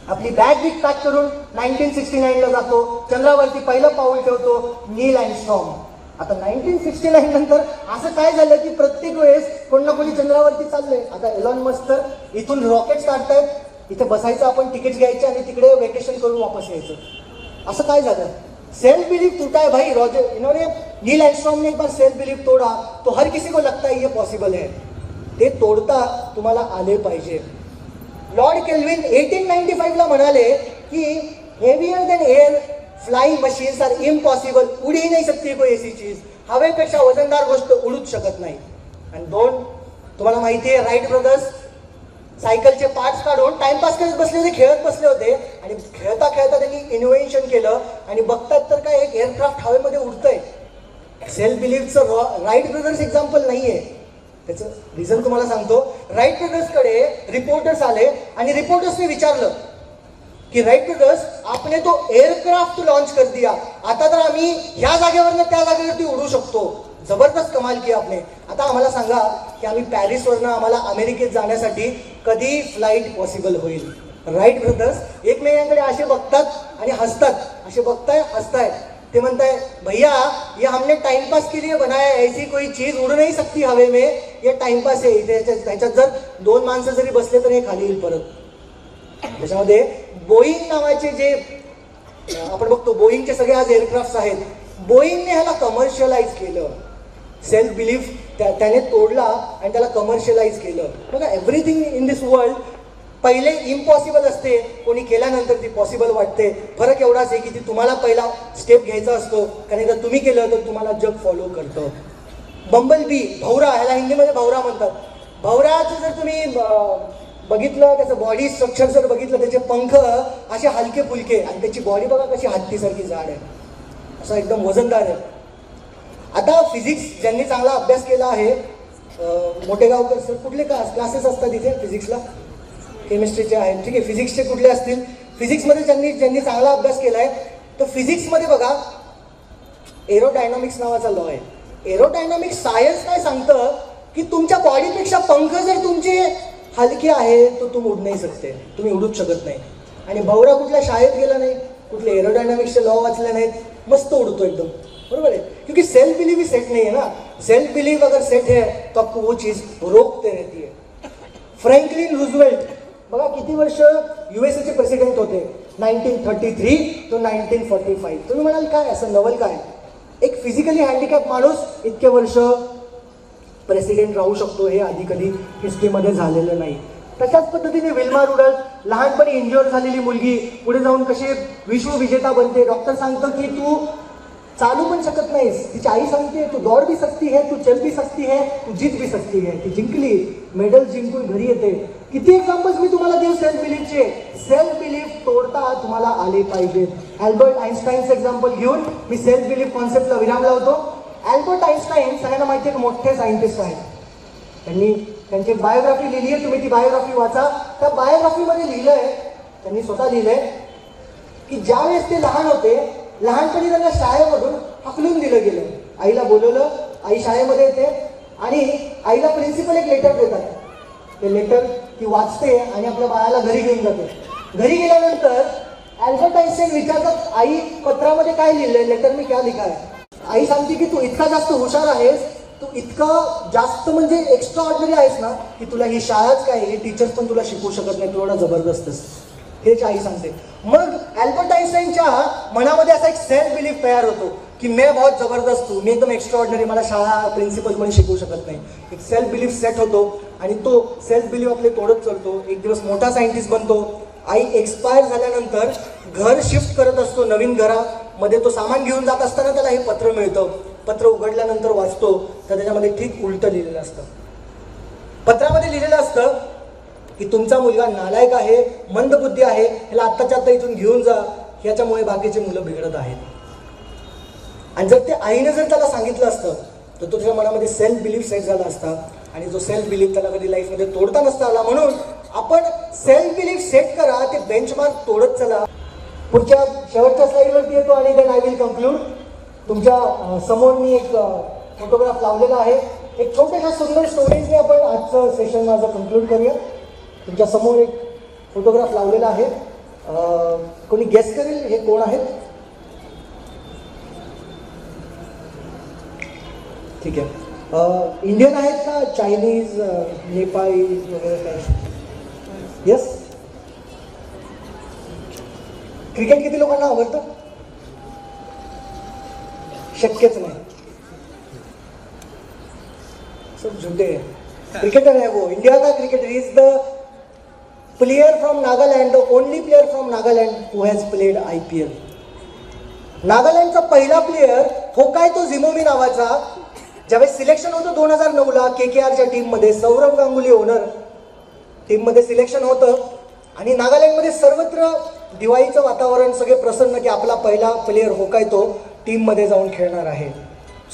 आपली बॅग बिग पॅक करून 1969ला जातो, चंद्रावरती पहिलं पाऊल ठेवतो नील आर्मस्ट्रॉंग. आता 1969 नंतर असं काय झालं की प्रत्येक वेळेस कोण ना कोणी चंद्रावरती चाललंय. आता एलॉन मस्क तर इथून रॉकेट्स काढतायत, इथे बसायचं आपण, तिकीट घ्यायचे आणि तिकडे वेकेशन करून वापस यायचं. असं काय झालं? सेल्फ बिलीफ टूटा है भाई. रॉजर इन्होंने नील आर्मस्ट्रॉन्ग ने एक बार सेल्फ बिलीफ तोड़ा तो हर किसी को लगता है ये पॉसिबल है. ते तोडता तुम्हाला आले पाहिजे. लॉर्ड केल्विन 1895ला म्हणाले की heavier than air flying machines are impossible. उड ही नाही सकती कोई ऐसी चीज. हवेपेक्षा वजनदार गोष्ट उडूच शकत नाही. आणि तुम्हाला माहिती आहे राईट ब्रदर्स सायकलचे पार्ट्स काढून टाइमपास करत बसले होते, खेळत बसले होते आणि खेळता खेळता त्यांनी इन्व्हेन्शन केलं आणि बघतात तर काय एक एअरक्राफ्ट हवेमध्ये उडतंय. सेल्फ बिलीफचं राईट ब्रदर्स एक्झाम्पल नाहीये. त्याचं रिझन तुम्हाला सांगतो. राईट ब्रदर्सकडे रिपोर्टर्स आले आणि रिपोर्टर्सने विचारलं की राईट ब्रदर्स आपने तो एअरक्राफ्ट लॉन्च कर दिया, आता तर आम्ही ह्या जागेवरनं त्या जागेवरती उडू शकतो. जबरदस्त कमाल की आपने. आता आम्हाला सांगा की आम्ही पॅरिसवरनं आम्हाला अमेरिकेत जाण्यासाठी कधी फ्लाईट पॉसिबल होईल? राईट ब्रदर्स एकमेकांकडे असे बघतात आणि हसतात. असे बघताय हसताय. ते म्हणताय भैया ये हमने टाइम पास के लिए बनाया है, ऐसी कोई चीज उड़ नहीं सकती हवे में, ये टाइम पास आहे. त्याच्यात जर 2 माणसं जरी बसले तर हे खाली येईल परत. त्याच्यामध्ये बोईंग नावाचे जे आपण बघतो, बोईंगचे सगळे आज एअरक्राफ्ट आहेत. बोईंगने ह्याला कमर्शियलाइज केलं. सेल्फ बिलीफ त्याने तोडला आणि त्याला कमर्शियलाइज केलं. बघा एव्हरीथिंग इन दिस वर्ल्ड पहिले इम्पॉसिबल असते, कोणी केल्यानंतर ती पॉसिबल वाटते. फरक एवढाच आहे की ती तुम्हाला पहिला स्टेप घ्यायचा असतो, कारण जर तुम्ही केलं तर तुम्हाला जग फॉलो करतं. बंबल बी, भवरा, ह्याला हिंदीमध्ये भवरा म्हणतात. भवराचं जर तुम्ही बघितलं, त्याचं बॉडी स्ट्रक्चर जर बघितलं, त्याचे पंख असे हलके फुलके आणि त्याची बॉडी बघा कशी हत्तीसारखी जाड आहे, असा एकदम वजनदार आहे. आता फिजिक्स ज्यांनी चांगला अभ्यास केला आहे, मोठेगावकर सर, कुठले क्लासेस असतात इथे फिजिक्सला? केमिस्ट्रीचे आहेत, ठीक आहे. फिजिक्सचे कुठले असतील? फिजिक्समध्ये ज्यांनी चांगला अभ्यास केला आहे, तर फिजिक्समध्ये बघा एरोडायनामिक्स नावाचा लॉ आहे. एरोडायनामिक्स सायन्स काय सांगतं की तुमच्या बॉडीपेक्षा पंख जर तुमचे हलके आहे तर तुम्ही उड नाही सकते, तुम्ही उडूच शकत नाही. आणि भवरा कुठल्या शाळेत गेला नाही, कुठले एरोडायनामिक्सचे लॉ वाचले नाहीत, मस्त उडतो एकदम. बरोबर है, क्योंकि सेल्फ बिलीव ही सेट नहीं है ना. सेल्फ बिलीव अगर सेट है तो आपको वो चीज रोकते रहती है. फ्रँकलिन रूझवेल्ट बघा किती वर्ष यूएसए चे प्रेसिडेंट होते, 1933 to 1945. तुम्ही म्हणाल काय असं नवल काय? एक फिजिकली हँडिकॅप माणूस इतके वर्ष प्रेसिडेंट राहू शकतो, हे आधी कधी हिस्ट्रीमध्ये झालेलं नाही. तशाच पद्धतीने विल्मा रुडल्फ, लहानपणी इंज्युअर झालेली मुलगी पुढे जाऊन कशी विश्वविजेता बनते. डॉक्टर सांगतं की तू चालू पण शकत नाहीस, तिची आई सांगते तू दौड भी सकती है, तू चल भी सकती है, तू जीत भी सकती है. ती जिंकली, मेडल जिंकून घरी येते. किती एक्झाम्पल्स मी तुम्हाला देऊ सेल्फ बिलीफचे. सेल्फ बिलीफ तोडता तुम्हाला आले पाहिजेत. अल्बर्ट आईन्स्टाईनचं एक्झाम्पल घेऊन मी सेल्फ बिलीफ कॉन्सेप्टला विराम लावतो. अल्बर्ट आईन्स्टाईन सगळ्यांना माहिती आहे, मोठे सायंटिस्ट आहेत. त्यांनी त्यांची बायोग्राफी लिहिली आहे, तुम्ही ती बायोग्राफी वाचा. त्या बायोग्राफीमध्ये लिहिलंय, त्यांनी स्वतः लिहिलंय की ज्यावेळेस ते लहान होते, लहानपणी त्यांना शाळेमधून हाकलून दिलं गेलं. आईला बोलवलं, आई शाळेमध्ये येते आणि आईला प्रिन्सिपल एक लेटर देतात. ते लेटर ती वाचते आणि आपल्या बाळाला घरी घेऊन जाते. घरी गेल्यानंतर अल्बर्ट आईन्स्टाईन विचारतात, आई पत्रामध्ये काय लिहिलंय, लेटर मी क्या लिखा है. आई सांगते की तू इतका जास्त हुशार आहेस, तू इतका जास्त म्हणजे एक्स्ट्रा ऑर्डिनरी आहेस ना, की तुला ही शाळाच काय, हे टीचर्स पण तुला शिकवू शकत नाही, तू एवढा जबरदस्तच. हेच आई सांगते. मग अल्बर्ट आईन्स्टाईनच्या मनामध्ये असा एक सेल्फ बिलीफ तयार होतो की मैं बहुत जबरदस्त हूँ, मी एकदम एक्स्ट्रा ऑर्डिनरी, मला शाळा प्रिन्सिपल कोणी शिकवू शकत नाही. एक सेल्फ बिलीफ सेट होतो आणि तो सेल्फ बिलीफ आपले तोडत चालतो. एक दिवस मोठा सायंटिस्ट बनतो. आई एक्सपायर झाल्यानंतर घर शिफ्ट करत असतो नवीन घरामध्ये. तो सामान घेऊन जात असताना त्याला हे पत्र मिळतं. पत्र उघडल्यानंतर वाचतो तर त्याच्यामध्ये ठीक उलटं लिहिलेलं असतं. पत्रामध्ये लिहिलेलं असतं की तुमचा मुलगा नालायक आहे, मंदबुद्धी आहे, ह्याला आत्ताच्या आत्ता इथून घेऊन जा, ह्याच्यामुळे बाकीचे मुलं बिघडत आहेत. आणि जर ते आईने जर त्याला सांगितलं असतं तर तो त्याच्या मनामध्ये सेल्फ बिलीफ सेट झाला असता आणि जो सेल्फ बिलीफ त्याला कधी लाईफमध्ये तोडता नसता आला. म्हणून आपण सेल्फ बिलीफ सेट करा, ते बेंचमार्क तोडत चला. पुढच्या शेवटच्या स्लाईडवरती येतो आणि देन आय विल कन्क्लूड. तुमच्या समोर मी एक फोटोग्राफ लावलेला आहे. एक छोट्याशा सुंदर स्टोरीजने आपण आजचं सेशन माझं कन्क्लूड करूया. तुमच्या समोर एक फोटोग्राफ लावलेला आहे. कोणी गेस करेल हे कोण आहेत? ठीक आहे. इंडियन आहेत का, चायनीज, नेपाळी वगैरे काय? येस. क्रिकेट किती लोकांना आवडतं? शक्यच नाही. सब झुटे क्रिकेटर है वो. इंडिया का cricketer is the player from Nagaland, the only player from Nagaland who has played IPL. नागालँडचा पहिला प्लेयर होकायतो झिमोमी नावाचा. ज्यावेळेस सिलेक्शन होतं 2009ला KKRच्या टीममध्ये, सौरव गांगुली ओनर टीममध्ये सिलेक्शन होतं आणि नागालँडमध्ये सर्वत्र दिवाळीचं वातावरण, सगळे प्रसन्न की आपला पहिला प्लेयर होकायतो टीममध्ये जाऊन खेळणार आहे.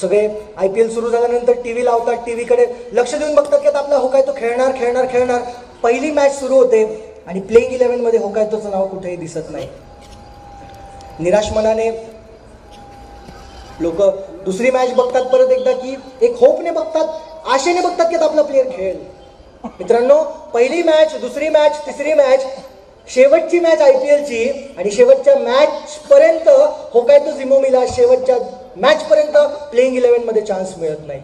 सगळे IPL सुरू झाल्यानंतर TV लावतात, टीव्हीकडे लक्ष देऊन बघतात की आता आपला होकायतो खेळणार. पहिली मॅच सुरू होते आणि प्लेइंग 11मध्ये होकायतोचं नाव कुठेही दिसत नाही. निराश मनाने लोक दुसरी मॅच बघतात परत एकदा की एक होपने बघतात, आशेने बघतात की आता आपला प्लेयर खेळेल. मित्रांनो, पहिली मॅच, दुसरी मॅच, तिसरी मॅच, शेवटची मॅच IPLची आणि शेवटच्या मॅच पर्यंत होकायतो झिमोमीला शेवटच्या मॅच पर्यंत प्लेइंग 11मध्ये चान्स मिळत नाही.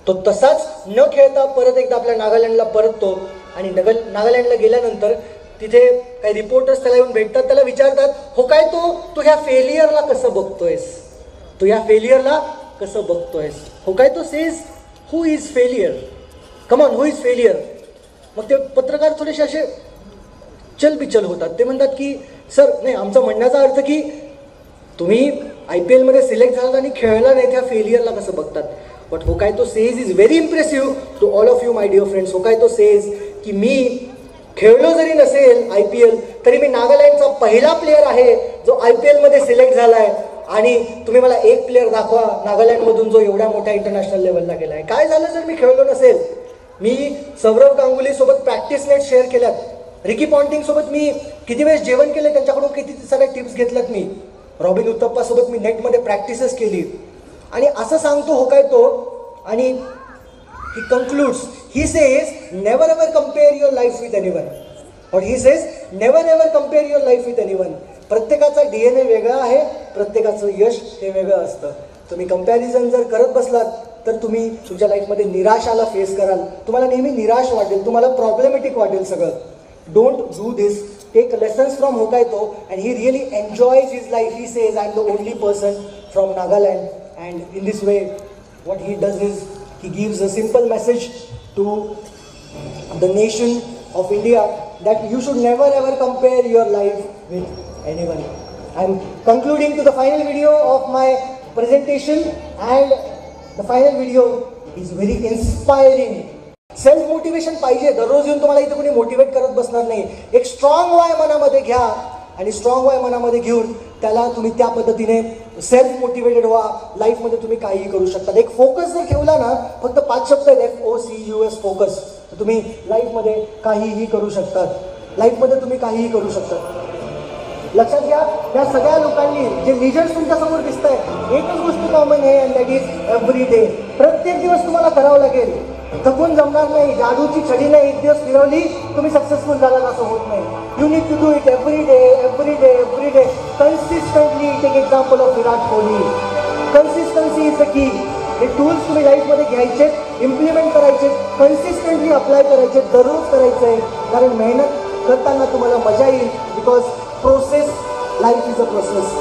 तो तसाच न खेळता परत एकदा आपल्या नागालँडला परततो आणि नागालँडला गेल्यानंतर तिथे काही रिपोर्टर्स त्याला येऊन भेटतात. त्याला विचारतात, होकायतो तू ह्या फेलियरला कसं बघतोयस, तू ह्या फेलियरला कसं बघतोयस. Hokato says who is failure, come on, who is failure. मग ते पत्रकार थोडेसे असे चलबिचल होतात. ते म्हणतात की सर, नाही, आमचा म्हणण्याचा अर्थ की तुम्ही IPL मध्ये सिलेक्ट झालात आणि खेळला नाही, त्या फेलियरला कसं बघतात. But Hokato says is very impressive to all of you my dear friends. Hokato says की मी खेळलो जरी नसेल IPL तरी मी नागालँडचा पहिला प्लेयर आहे जो IPL मध्ये सिलेक्ट झालाय आणि तुम्ही मला एक प्लेयर दाखवा नागालँडमधून जो एवढ्या मोठ्या इंटरनॅशनल लेवलला गेला आहे. काय झालं जर मी खेळलो नसेल? मी सौरव गांगुली सोबत प्रॅक्टिस नेट शेअर केल्यात, रिकी पॉन्टिंग सोबत मी किती वेळेस जेवण केले, त्यांच्याकडून किती सगळ्या टिप्स घेतल्यात मी, रॉबिन उत्तप्पा सोबत मी नेटमध्ये प्रॅक्टिसेस केली. आणि असं सांगतो होकायतो आणि he concludes, he says never ever compare your life with anyone, और he says never ever compare your life with anyone. प्रत्येकाचा DNA वेगळा आहे, प्रत्येकाचं यश हे वेगळं असतं. तुम्ही कंपॅरिझन जर करत बसलात तर तुम्ही तुमच्या लाईफमध्ये निराशाला फेस कराल. तुम्हाला नेहमी निराश वाटेल, तुम्हाला प्रॉब्लेमॅटिक वाटेल सगळं. Don't do this. Take lessons from Hokato and he really enjoys his life. He says I am the only person from Nagaland, and in this way what he does is he gives a simple message to the nation of India that you should never ever compare your life with anyone. I am concluding to the final video of my presentation, and the final video is very inspiring. Self motivation पाहिजे. दररोज येऊन तुम्हाला इथे कोणी मोटिवेट करत बसणार नाही. एक स्ट्रॉंग वाय मनामध्ये घ्या आणि स्ट्रॉंग वाय मनामध्ये घेऊन त्याला तुम्ही त्या पद्धतीने सेल्फ मोटिवेटेड व्हा. लाईफमध्ये तुम्ही काहीही करू शकता. एक फोकस जर ठेवला ना, फक्त 5 शब्द आहेत, FOCUS फोकस, तर तुम्ही लाईफमध्ये काहीही करू शकतात. लाईफमध्ये तुम्ही काहीही करू शकता. लक्षात घ्या, या सगळ्या लोकांनी जे लिजर्स तुमच्यासमोर दिसत आहे, एकच गोष्ट कॉमन आहे, and that is every day. प्रत्येक दिवस तुम्हाला करावं लागेल. थकून जमणार नाही. जादूची छडी नाही एक दिवस फिरवली तुम्ही सक्सेसफुल झाला असं होत नाही. You need to do it every day, every day, every day, consistently. Take example of Virat Kohli. Consistency is the key. हे टूल्स तुम्ही लाईफमध्ये घ्यायचे, इम्प्लिमेंट करायचे, कन्सिस्टंटली अप्लाय करायचे, दररोज करायचं आहे. कारण मेहनत करताना तुम्हाला मजा येईल. Because process, life is a process.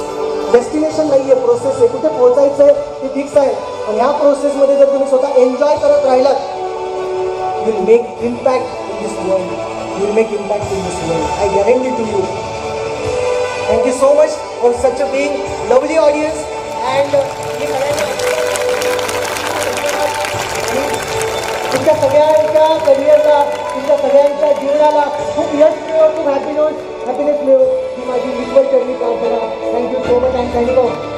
Destination नाही आहे, प्रोसेस आहे. कुठे पोहोचायचं आहे ते फिक्स आहे, पण ह्या प्रोसेसमध्ये जर तुम्ही स्वतः एन्जॉय करत राहिलात, you will make impact in this world. You will make impact in this world. I guarantee to you. Thank you so much for such a being lovely audience. And तुमच्या सगळ्यांच्या करिअरला, तुमच्या सगळ्यांच्या जीवनाला खूप यश मिळो, खूप हॅपीनेस मिळो ही माझी विश्वचरणी प्रार्थना. Thank you so much and thank you.